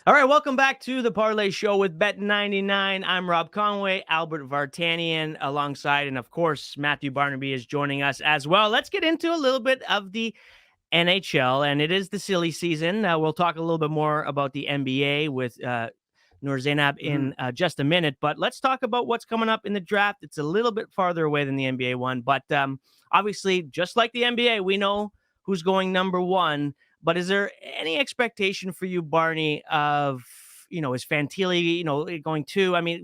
All right, welcome back to the Parlay Show with Bet99. I'm Rob Conway, Albert Vartanian alongside, and of course, Matthew Barnaby is joining us as well. Let's get into a little bit of the NHL, and it is the silly season. We'll talk a little bit more about the NBA with Nur Zainab in just a minute, but let's talk about what's coming up in the draft. It's a little bit farther away than the NBA one, but obviously, just like the NBA, we know who's going number one. But is there any expectation for you, Barney, of, is Fantilli, going two? I mean,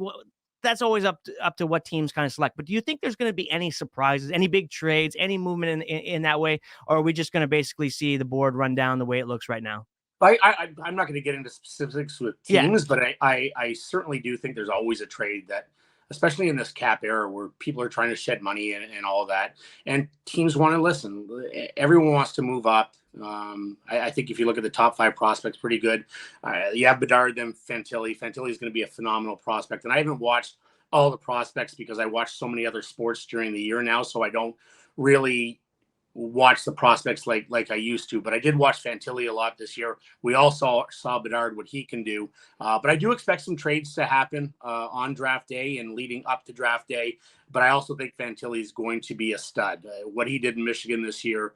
that's always up to what teams kind of select. But do you think there's going to be any surprises, any big trades, any movement in that way? Or are we just going to basically see the board run down the way it looks right now? I'm not going to get into specifics with teams, but I certainly do think there's always a trade that, especially in this cap era where people are trying to shed money and all that, and teams want to listen. Everyone wants to move up. I think if you look at the top 5 prospects, pretty good. You have Bedard, then Fantilli. Fantilli is going to be a phenomenal prospect. And I haven't watched all the prospects because I watch so many other sports during the year now, so I don't really watch the prospects like I used to, but I did watch Fantilli a lot this year. We all saw Bedard, what he can do. But I do expect some trades to happen on draft day and leading up to draft day. But I also think Fantilli is going to be a stud. What he did in Michigan this year,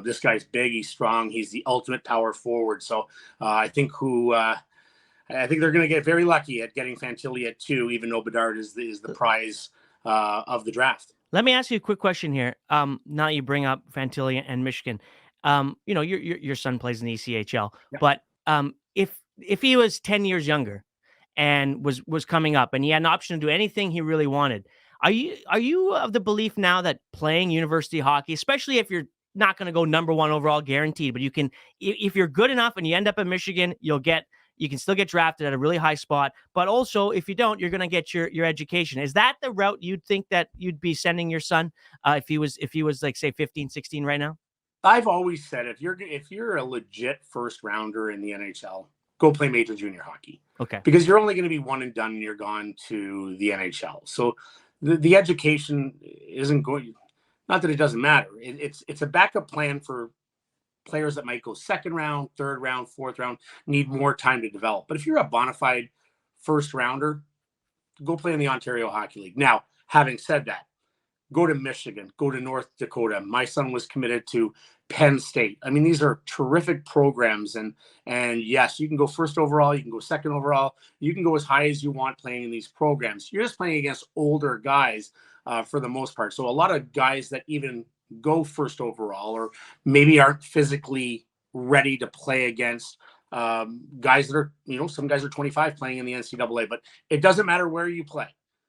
this guy's big, he's strong, he's the ultimate power forward. So I think they're going to get very lucky at getting Fantilli at 2, even though Bedard is the prize of the draft. Let me ask you a quick question here. Now you bring up Fantilli and Michigan. Your son plays in the ECHL, but if he was 10 years younger and was coming up and he had an option to do anything he really wanted, are you of the belief now that playing university hockey, especially if you're not going to go number 1 overall guaranteed, but you can, if you're good enough and you end up in Michigan, you can still get drafted at a really high spot, but also if you don't, you're going to get your education. Is that the route you'd think that you'd be sending your son if he was like, say, 15, 16 right now? I've always said if you're a legit first rounder in the NHL, go play major junior hockey. Okay. Because you're only going to be one and done and you're gone to the NHL. So the education isn't going, not that it doesn't matter. It's a backup plan for players that might go second round, third round, fourth round, need more time to develop. But if you're a bona fide first rounder, go play in the Ontario Hockey League. Now, having said that, go to Michigan, go to North Dakota. My son was committed to Penn State. I mean, these are terrific programs. And yes, you can go first overall, you can go second overall, you can go as high as you want playing in these programs. You're just playing against older guys for the most part. So a lot of guys that even go first overall or maybe aren't physically ready to play against guys that are, some guys are 25 playing in the NCAA, but it doesn't matter where you play.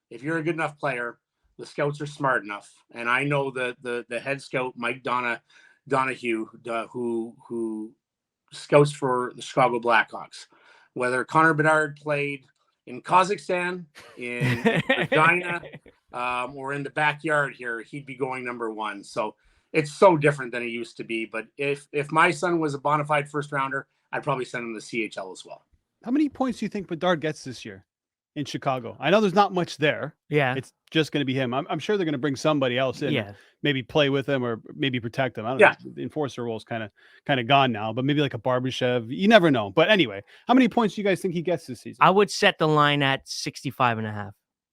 If you're a good enough player, the scouts are smart enough. And I know the head scout, Mike Donahue, who scouts for the Chicago Blackhawks, whether Connor Bedard played in Kazakhstan, in Regina, or in the backyard here, he'd be going number 1. So it's so different than it used to be. But if my son was a bona fide first rounder, I'd probably send him to CHL as well. How many points do you think Bedard gets this year in Chicago? I know there's not much there. Yeah. It's just going to be him. I'm sure they're going to bring somebody else in, maybe play with him or maybe protect him. I don't know. The enforcer role is kind of gone now, but maybe like a Barbashev. You never know. But anyway, how many points do you guys think he gets this season? I would set the line at 65.5.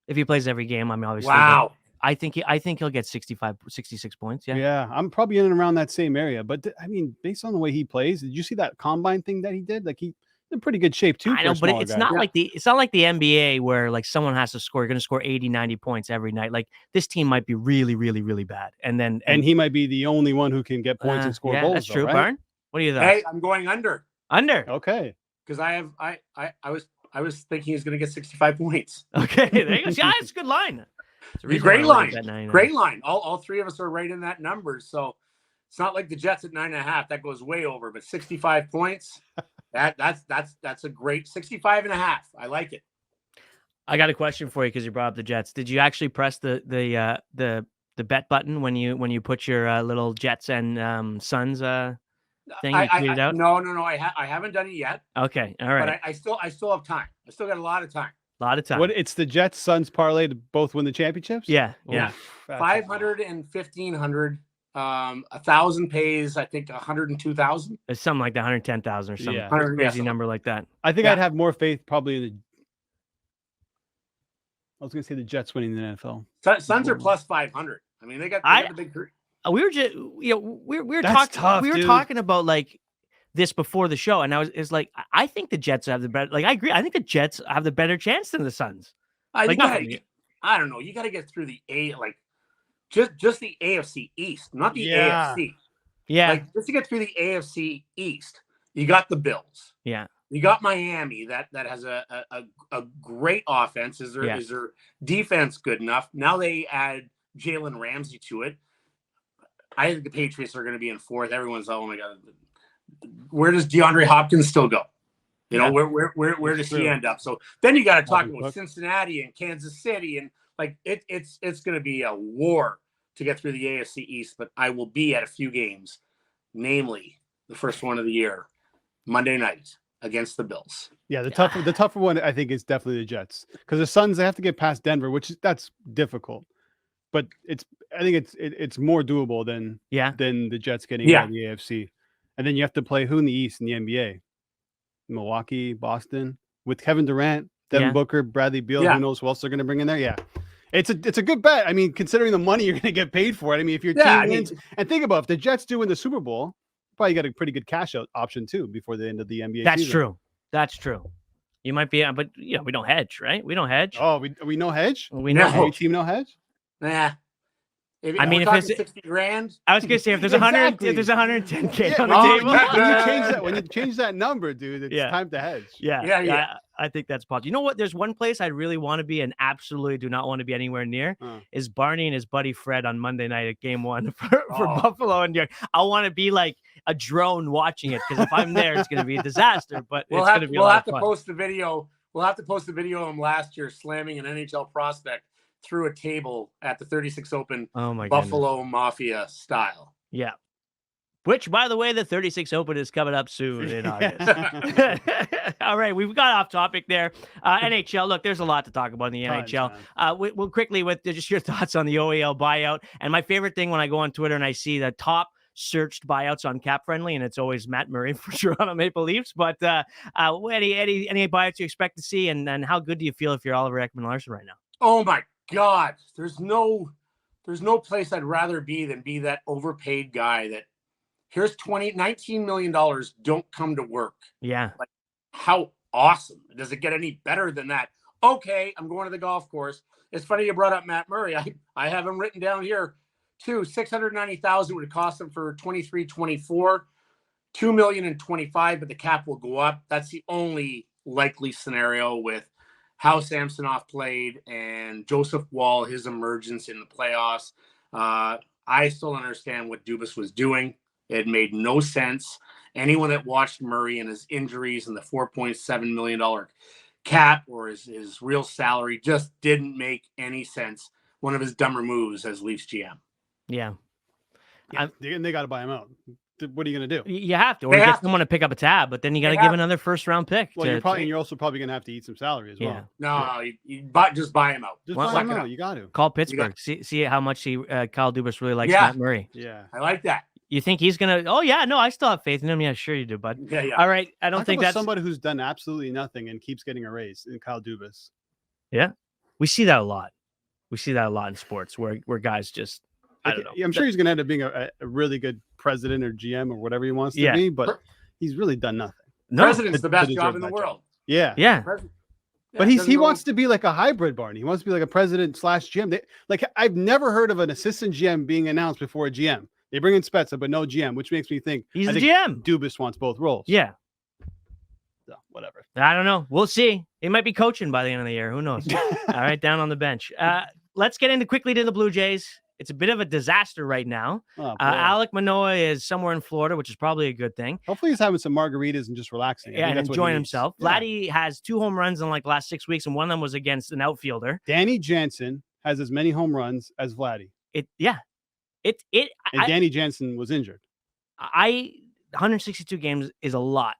If he plays every game, I mean, obviously. Wow. I think he'll get 65, 66 points. Yeah. Yeah. I'm probably in and around that same area. But I mean, based on the way he plays, did you see that combine thing that he did? Like he's in pretty good shape too. I know, but it's not like the NBA where like someone has to score. You're going to score 80, 90 points every night. Like this team might be really, really, really bad. And he might be the only one who can get points and score goals. That's true, right? Barn. What do you think? Hey, I'm going under. Okay. Because I was thinking he's going to get 65 points. Okay, there you go. Yeah, it's a good line. It's a great line. Great line. All 3 of us are right in that number. So it's not like the Jets at 9.5. That goes way over. But 65 points, that's a great 65.5. I like it. I got a question for you because you brought up the Jets. Did you actually press the bet button when you put your little Jets and Suns thing you tweeted out? No. I haven't done it yet. Okay, all right. But I still have time. I still got a lot of time. What? It's the Jets Suns parlay to both win the championships? Yeah. Yeah. 500 and 1,500 1,000 pays, I think 102,000. It's something like that, 110,000 or something. Yeah. Crazy number like that. I think I'd have more faith probably in the. I was going to say the Jets winning the NFL. Suns are plus 500. I mean, they got the big three. We were just, we were talking about like this before the show, and it's like I think the Jets have the better. Like I agree, I think the Jets have the better chance than the Suns. I don't know. You got to get through the just the AFC East, not the AFC. Yeah, like just to get through the AFC East, you got the Bills. Yeah. You got Miami that has a great offense. Is their defense good enough? Now they add Jalen Ramsey to it. I think the Patriots are going to be in fourth. Everyone's, oh my God, where does DeAndre Hopkins still go? You know, where does he end up? So then you got to talk about Cincinnati and Kansas City, and like it's going to be a war to get through the AFC East. But I will be at a few games, namely the first one of the year, Monday night against the Bills. Yeah, the tougher one I think is definitely the Jets, because the Suns, they have to get past Denver, that's difficult. But I think it's more doable than the Jets getting out of the AFC. And then you have to play who in the East in the NBA? Milwaukee, Boston, with Kevin Durant, Devin Booker, Bradley Beal. Who knows who else they're going to bring in there? Yeah. It's a good bet. I mean, considering the money you're going to get paid for it. I mean, if your team wins, and think about if the Jets do win the Super Bowl, probably got a pretty good cash out option too before the end of the NBA season. That's true. You might be, but we don't hedge, right? We don't hedge. Oh, we no hedge? We know. Every team no hedge? Nah. If it's 60 grand, I was gonna say if there's 100, if there's 110K on the table, when you change that number, dude, it's time to hedge. Yeah. I think that's possible. You know what? There's one place I really want to be and absolutely do not want to be anywhere near is Barney and his buddy Fred on Monday night at Game 1 for Buffalo and New York. I want to be like a drone watching it, because if I'm there, it's gonna be a disaster. But it's gonna be. We'll have to post the video. We'll have to post the video of him last year slamming an NHL prospect through a table at the 36 Open, Buffalo Mafia style. Yeah. Which, by the way, the 36 Open is coming up soon in August. All right, we've got off topic there. NHL, look, there's a lot to talk about in the NHL. We'll quickly with just your thoughts on the OEL buyout. And my favorite thing when I go on Twitter and I see the top searched buyouts on Cap Friendly, and it's always Matt Murray for Toronto Maple Leafs. But any buyouts you expect to see, and how good do you feel if you're Oliver Ekman-Larsson right now? Oh my God, there's no place I'd rather be than be that overpaid guy that here's $19 million, don't come to work. Yeah. Like, how awesome. Does it get any better than that? Okay, I'm going to the golf course. It's funny you brought up Matt Murray. I have him written down here too. $690,000 would cost him for 23-24, $2 million in 25, but the cap will go up. That's the only likely scenario with how Samsonov played and Joseph Wall, his emergence in the playoffs. I still understand what Dubas was doing. It made no sense. Anyone that watched Murray and his injuries and the $4.7 million cap or his real salary just didn't make any sense. One of his dumber moves as Leafs GM. Yeah. They got to buy him out. What are you going to do? You have to, or you get someone to pick up a tab, but then you got to give another first-round pick. Well, you're also probably going to have to eat some salary as well. No, just buy him out. Buy him out. You got to call Pittsburgh. See how much Kyle Dubas really likes Matt Murray. Yeah, I like that. You think he's gonna? Oh yeah, no, I still have faith in him. Yeah, sure you do, bud. Yeah. All right, I don't think that's somebody who's done absolutely nothing and keeps getting a raise in Kyle Dubas. Yeah, we see that a lot. We see that a lot in sports where guys just. I don't know. I'm sure he's going to end up being a really good president or GM or whatever he wants to be, but he's really done nothing. No, president's the best job in the world. Yeah. But he wants to be like a hybrid, Barney. He wants to be like a president / GM. I've never heard of an assistant GM being announced before a GM. They bring in Spezza, but no GM, which makes me think he's the GM. Dubas wants both roles. Yeah. So, whatever. I don't know. We'll see. He might be coaching by the end of the year. Who knows? All right, down on the bench. Let's get quickly to the Blue Jays. It's a bit of a disaster right now. Alek Manoah is somewhere in Florida, which is probably a good thing. Hopefully he's having some margaritas and just relaxing. Yeah, and enjoying himself. Yeah. Vladdy has 2 home runs in like the last 6 weeks, and one of them was against an outfielder. Danny Jansen has as many home runs as Vladdy. Danny Jansen was injured. 162 games is a lot.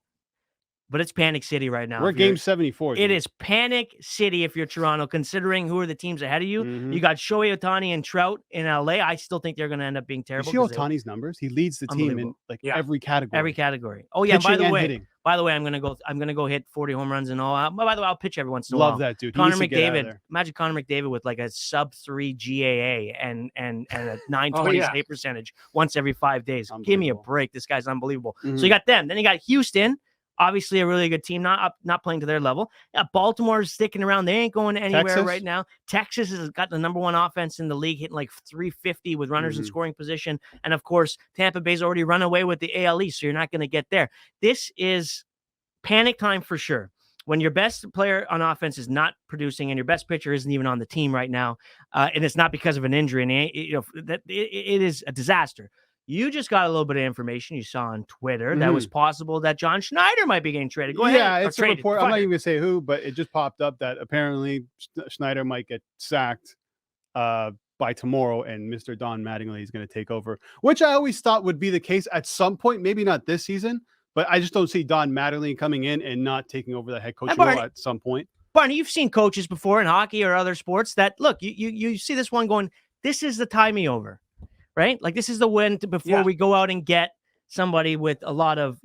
but it's Panic City right now. We're at game 74. It is Panic City if you're Toronto, considering who are the teams ahead of you. You got Shohei Ohtani and Trout in LA. I still think they're going to end up being terrible. You see Ohtani's numbers? He leads the team in every category. Every category. Oh yeah. Pitching By the way, I'm gonna go hit 40 home runs and all. By the way, I'll pitch every once in a while. Love that, dude. Connor McDavid. Imagine Connor McDavid with like a sub-3 GAA and a 920 save percentage once every 5 days. Give me a break. This guy's unbelievable. So you got them. Then you got Houston. Obviously, a really good team, not playing to their level. Baltimore's sticking around; they ain't going anywhere right now. Texas has got the #1 offense in the league, hitting like 350 with runners in scoring position, and of course, Tampa Bay's already run away with the AL East, so you're not going to get there. This is panic time for sure. When your best player on offense is not producing, and your best pitcher isn't even on the team right now, and it's not because of an injury, and it is a disaster. You just got a little bit of information you saw on Twitter that was possible that John Schneider might be getting traded. Go ahead. Yeah, it's a report. I'm not even going to say who, but it just popped up that apparently Schneider might get sacked by tomorrow, and Mr. Don Mattingly is going to take over, which I always thought would be the case at some point, maybe not this season, but I just don't see Don Mattingly coming in and not taking over the head coach role at some point. Barney, you've seen coaches before in hockey or other sports that, look, you see this one going, this is the time me over. Right? Like this is the win before we go out and get somebody with a lot of,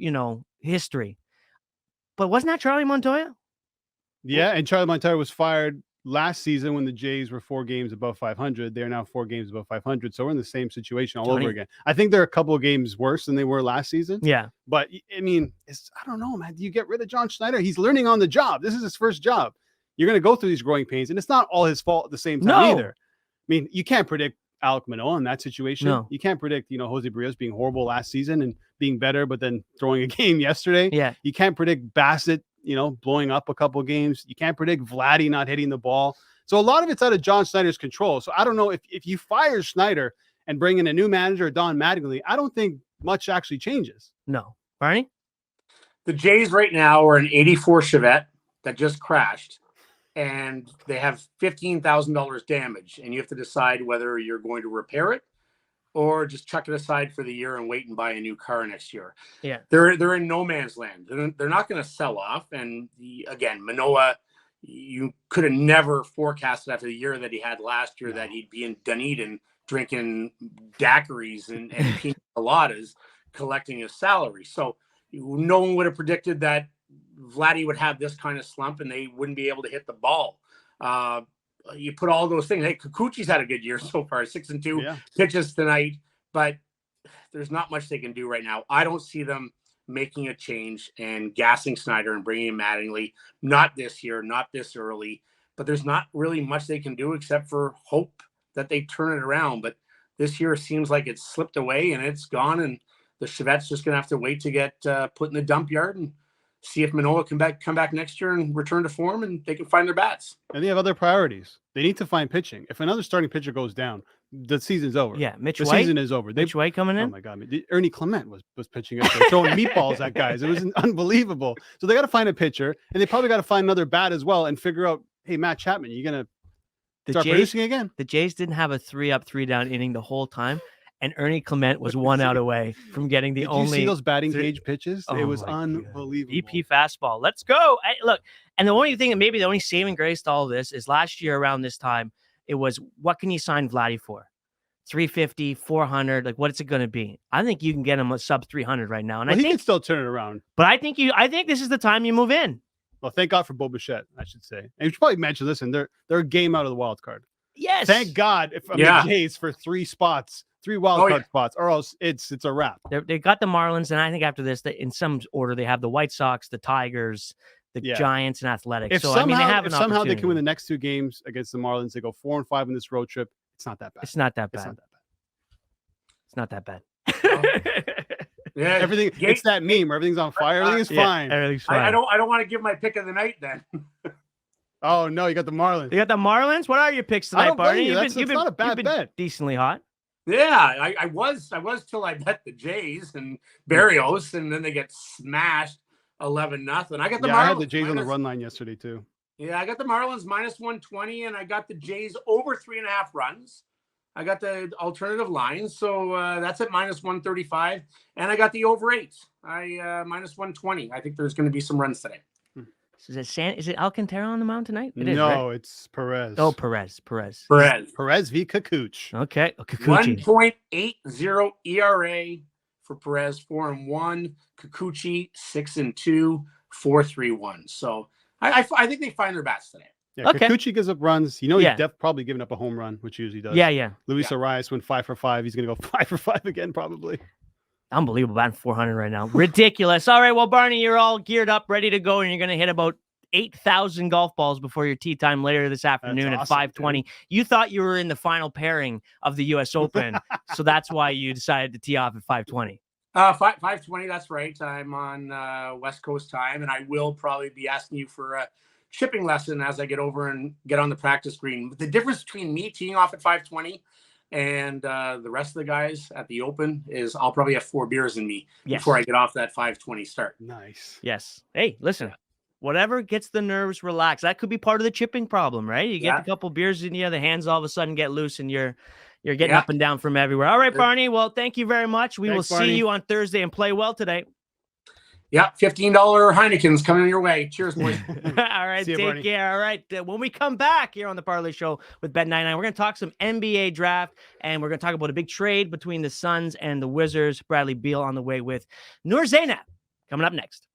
history. But wasn't that Charlie Montoya? Yeah. And Charlie Montoya was fired last season when the Jays were 4 games above 500. They're now 4 games above 500. So we're in the same situation all over again. I think they're a couple of games worse than they were last season. Yeah. But I mean, I don't know, man. Do you get rid of John Schneider? He's learning on the job. This is his first job. You're going to go through these growing pains, and it's not all his fault at the same time either. I mean, you can't predict Alek Manoah in that situation. No. You can't predict, Jose Barrios being horrible last season and being better, but then throwing a game yesterday. Yeah. You can't predict Bassett, blowing up a couple of games. You can't predict Vladdy not hitting the ball. So a lot of it's out of John Schneider's control. So I don't know if you fire Schneider and bring in a new manager, Don Mattingly, I don't think much actually changes. No. Barney? The Jays right now are an 84 Chevette that just crashed, and they have $15,000 damage, and you have to decide whether you're going to repair it or just chuck it aside for the year and wait and buy a new car next year. Yeah, they're in no man's land. They're not going to sell off. And again, Manoah, you could have never forecasted after the year that he had last year that he'd be in Dunedin drinking daiquiris and pina coladas, collecting his salary. So no one would have predicted that Vladdy would have this kind of slump and they wouldn't be able to hit the ball. You put all those things. Hey, Kikuchi's had a good year so far, 6-2 pitches tonight, but there's not much they can do right now. I don't see them making a change and gassing Schneider and bringing in Mattingly. Not this year, not this early, but there's not really much they can do except for hope that they turn it around. But this year seems like it's slipped away and it's gone, and the Chevette's just going to have to wait to get put in the dump yard and see if Manoah can come back next year and return to form, and they can find their bats. And they have other priorities. They need to find pitching. If another starting pitcher goes down, the season's over. Yeah, the season is over. Mitch White coming in? Oh my God, Ernie Clement was pitching up there, throwing meatballs at guys. It was unbelievable. So they got to find a pitcher, and they probably got to find another bat as well, and figure out, hey, Matt Chapman, you're gonna start producing again. The Jays didn't have a 3-up, 3-down inning the whole time. And Ernie Clement was 1 out away from getting the only. Did you see those batting cage pitches? It was unbelievable. EP fastball. Let's go. Look, and the only thing that maybe the only saving grace to all of this is last year around this time, it was, what can you sign Vladdy for? 350, 400. Like, what is it going to be? I think you can get him a sub 300 right now. And I think he can still turn it around. But I think this is the time you move in. Well, thank God for Bo Bichette, I should say. And you should probably mention, listen, they're a game out of the wild card. Yes. Thank God the Jays for 3 spots. 3 wild card spots, or else it's a wrap. They got the Marlins, and I think after this, in some order, they have the White Sox, the Tigers, the Giants, and Athletics. If somehow they can win the next 2 games against the Marlins, they go 4-5 in this road trip. It's not that bad. It's not that bad. Yeah, everything. It's that meme. Everything's on fire. Everything is fine. Everything's fine. I don't want to give my pick of the night then. Oh no, you got the Marlins. You got the Marlins. What are your picks tonight, Barney? It's not a bad bet. Decently hot. Yeah, I was till I bet the Jays and Barrios, and then they get smashed 11-0. I got the Marlins. I had the Jays on the run line yesterday too. Yeah, I got the Marlins -120, and I got the Jays over 3.5 runs. I got the alternative line, so that's at -135, and I got the over 8. I -120. I think there's going to be some runs today. Is it Alcantara on the mound tonight? It is, right? It's Perez. Oh, Perez v. Kikuchi. Okay, Kikuchi. 1.80 ERA for Perez, 4-1. Kikuchi, 6-2, 4.31. So I think they find their bats today. Yeah, okay. Kikuchi gives up runs. He's probably giving up a home run, which he usually does. Yeah. Luis Arias went 5 for 5. He's going to go 5 for 5 again, probably. Unbelievable, batting 400 right now. Ridiculous. All right, well, Barney, you're all geared up, ready to go, and you're going to hit about 8,000 golf balls before your tee time later this afternoon at 5:20. Dude. You thought you were in the final pairing of the U.S. Open, so that's why you decided to tee off at 5:20. 5:20, that's right. I'm on West Coast time, and I will probably be asking you for a chipping lesson as I get over and get on the practice green. But the difference between me teeing off at 5:20 and the rest of the guys at the Open is I'll probably have 4 beers in me before I get off that 5:20 start. Nice. Yes. Hey, listen, whatever gets the nerves relaxed. That could be part of the chipping problem, right? You get a couple beers in you, the hands all of a sudden get loose, and you're getting up and down from everywhere. All right, Barney. Well, thank you very much. We will see you on Thursday, and play well today. Yeah, $15 Heineken's coming your way. Cheers, boys. All right, take care. All right, when we come back here on the Parlay Show with Bet99, we're going to talk some NBA draft, and we're going to talk about a big trade between the Suns and the Wizards. Bradley Beal on the way with Noor Zainab coming up next.